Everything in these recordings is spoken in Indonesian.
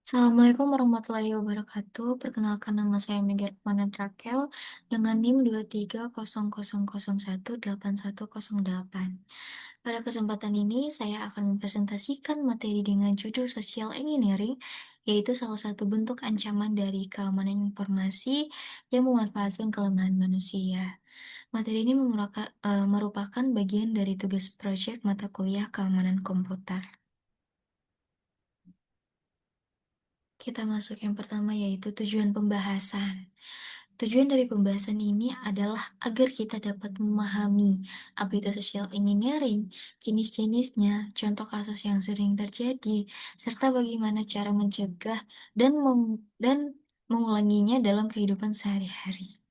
Assalamualaikum warahmatullahi wabarakatuh. Perkenalkan nama saya Mega Rukmanan Rakel dengan NIM 23000018108. Pada kesempatan ini saya akan mempresentasikan materi dengan judul Social Engineering, yaitu salah satu bentuk ancaman dari keamanan informasi yang memanfaatkan kelemahan manusia. Materi ini merupakan bagian dari tugas proyek mata kuliah keamanan komputer. Kita masuk yang pertama yaitu tujuan pembahasan. Tujuan dari pembahasan ini adalah agar kita dapat memahami apa itu social engineering, jenis-jenisnya, contoh kasus yang sering terjadi, serta bagaimana cara mencegah dan mengulanginya dalam kehidupan sehari-hari.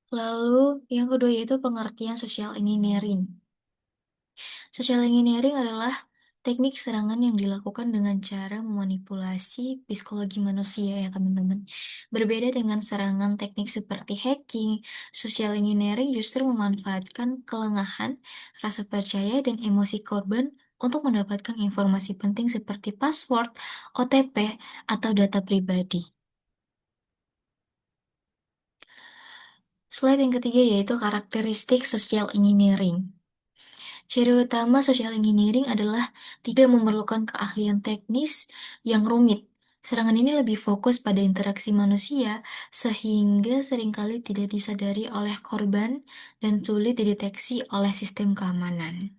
Lalu yang kedua yaitu pengertian social engineering. Social engineering adalah teknik serangan yang dilakukan dengan cara memanipulasi psikologi manusia ya teman-teman. Berbeda dengan serangan teknik seperti hacking, social engineering justru memanfaatkan kelengahan, rasa percaya, dan emosi korban untuk mendapatkan informasi penting seperti password, OTP, atau data pribadi. Slide yang ketiga yaitu karakteristik social engineering. Ciri utama social engineering adalah tidak memerlukan keahlian teknis yang rumit. Serangan ini lebih fokus pada interaksi manusia, sehingga seringkali tidak disadari oleh korban dan sulit dideteksi oleh sistem keamanan.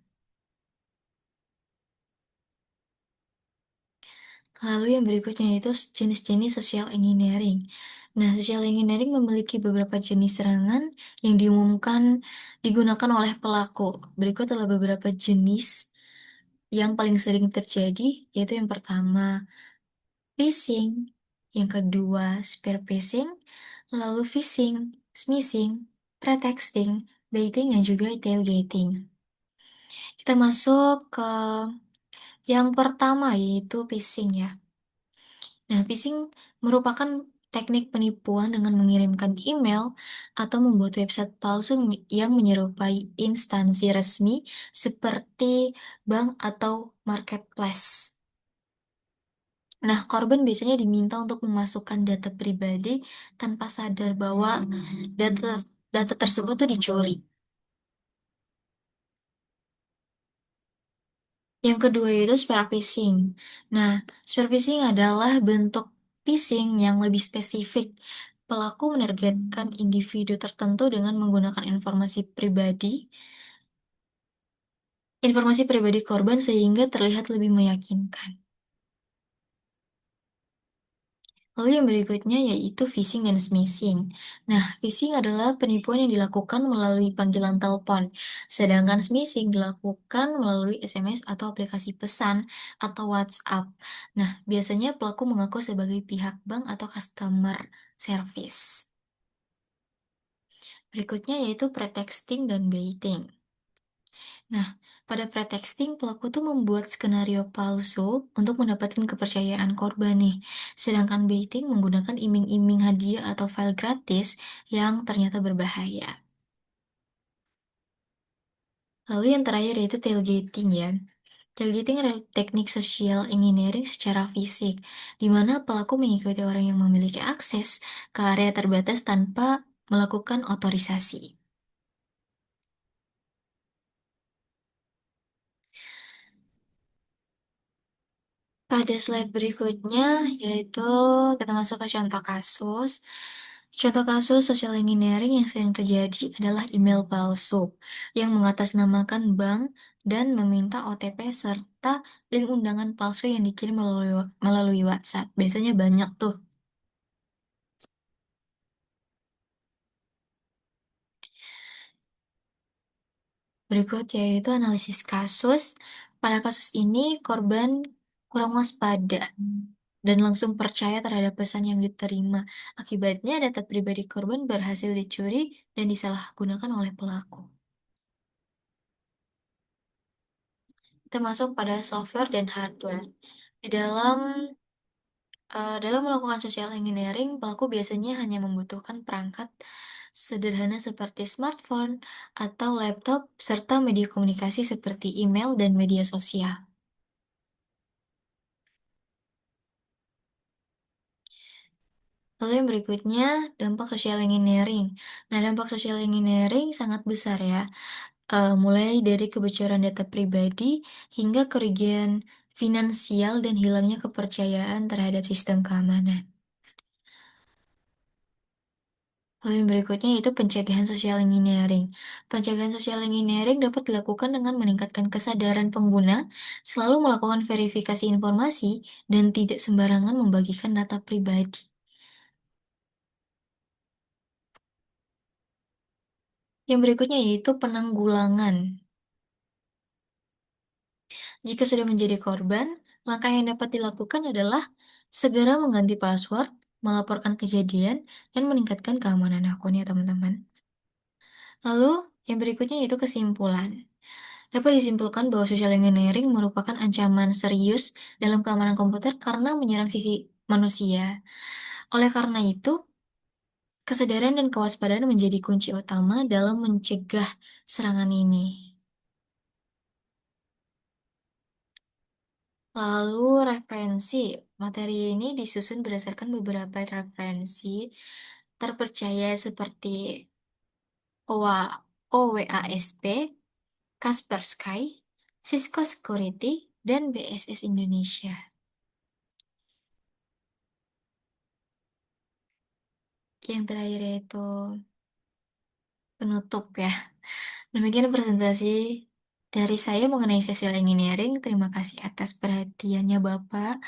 Lalu yang berikutnya yaitu jenis-jenis social engineering. Nah, social engineering memiliki beberapa jenis serangan yang digunakan oleh pelaku. Berikut adalah beberapa jenis yang paling sering terjadi, yaitu yang pertama, phishing, yang kedua, spear phishing, lalu phishing, smishing, pretexting, baiting, dan juga tailgating. Kita masuk ke yang pertama, yaitu phishing ya. Nah, phishing merupakan teknik penipuan dengan mengirimkan email atau membuat website palsu yang menyerupai instansi resmi seperti bank atau marketplace. Nah, korban biasanya diminta untuk memasukkan data pribadi tanpa sadar bahwa data data tersebut tuh dicuri. Yang kedua itu spear phishing. Nah, spear phishing adalah bentuk phishing yang lebih spesifik. Pelaku menargetkan individu tertentu dengan menggunakan informasi pribadi korban sehingga terlihat lebih meyakinkan. Lalu yang berikutnya yaitu phishing dan smishing. Nah, phishing adalah penipuan yang dilakukan melalui panggilan telepon, sedangkan smishing dilakukan melalui SMS atau aplikasi pesan atau WhatsApp. Nah, biasanya pelaku mengaku sebagai pihak bank atau customer service. Berikutnya yaitu pretexting dan baiting. Nah, pada pretexting, pelaku tuh membuat skenario palsu untuk mendapatkan kepercayaan korban nih. Sedangkan baiting menggunakan iming-iming hadiah atau file gratis yang ternyata berbahaya. Lalu yang terakhir yaitu tailgating ya. Tailgating adalah teknik social engineering secara fisik, di mana pelaku mengikuti orang yang memiliki akses ke area terbatas tanpa melakukan otorisasi. Pada slide berikutnya, yaitu kita masuk ke contoh kasus. Contoh kasus social engineering yang sering terjadi adalah email palsu yang mengatasnamakan bank dan meminta OTP serta link undangan palsu yang dikirim melalui WhatsApp. Biasanya banyak tuh. Berikut yaitu analisis kasus. Pada kasus ini, korban kurang waspada dan langsung percaya terhadap pesan yang diterima. Akibatnya, data pribadi korban berhasil dicuri dan disalahgunakan oleh pelaku. Kita masuk pada software dan hardware. Di dalam melakukan social engineering, pelaku biasanya hanya membutuhkan perangkat sederhana seperti smartphone atau laptop, serta media komunikasi seperti email dan media sosial. Lalu yang berikutnya, dampak social engineering. Nah, dampak social engineering sangat besar ya, mulai dari kebocoran data pribadi hingga kerugian finansial dan hilangnya kepercayaan terhadap sistem keamanan. Lalu yang berikutnya yaitu pencegahan social engineering. Pencegahan social engineering dapat dilakukan dengan meningkatkan kesadaran pengguna, selalu melakukan verifikasi informasi, dan tidak sembarangan membagikan data pribadi. Yang berikutnya yaitu penanggulangan. Jika sudah menjadi korban, langkah yang dapat dilakukan adalah segera mengganti password, melaporkan kejadian, dan meningkatkan keamanan akun ya teman-teman. Lalu, yang berikutnya yaitu kesimpulan. Dapat disimpulkan bahwa social engineering merupakan ancaman serius dalam keamanan komputer karena menyerang sisi manusia. Oleh karena itu, kesadaran dan kewaspadaan menjadi kunci utama dalam mencegah serangan ini. Lalu referensi. Materi ini disusun berdasarkan beberapa referensi terpercaya seperti OWASP, Kaspersky, Cisco Security, dan BSS Indonesia. Yang terakhir yaitu penutup ya. Demikian presentasi dari saya mengenai social engineering. Terima kasih atas perhatiannya Bapak,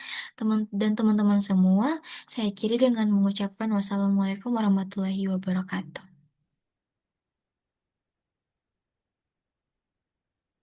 dan teman-teman semua. Saya akhiri dengan mengucapkan wassalamualaikum warahmatullahi wabarakatuh.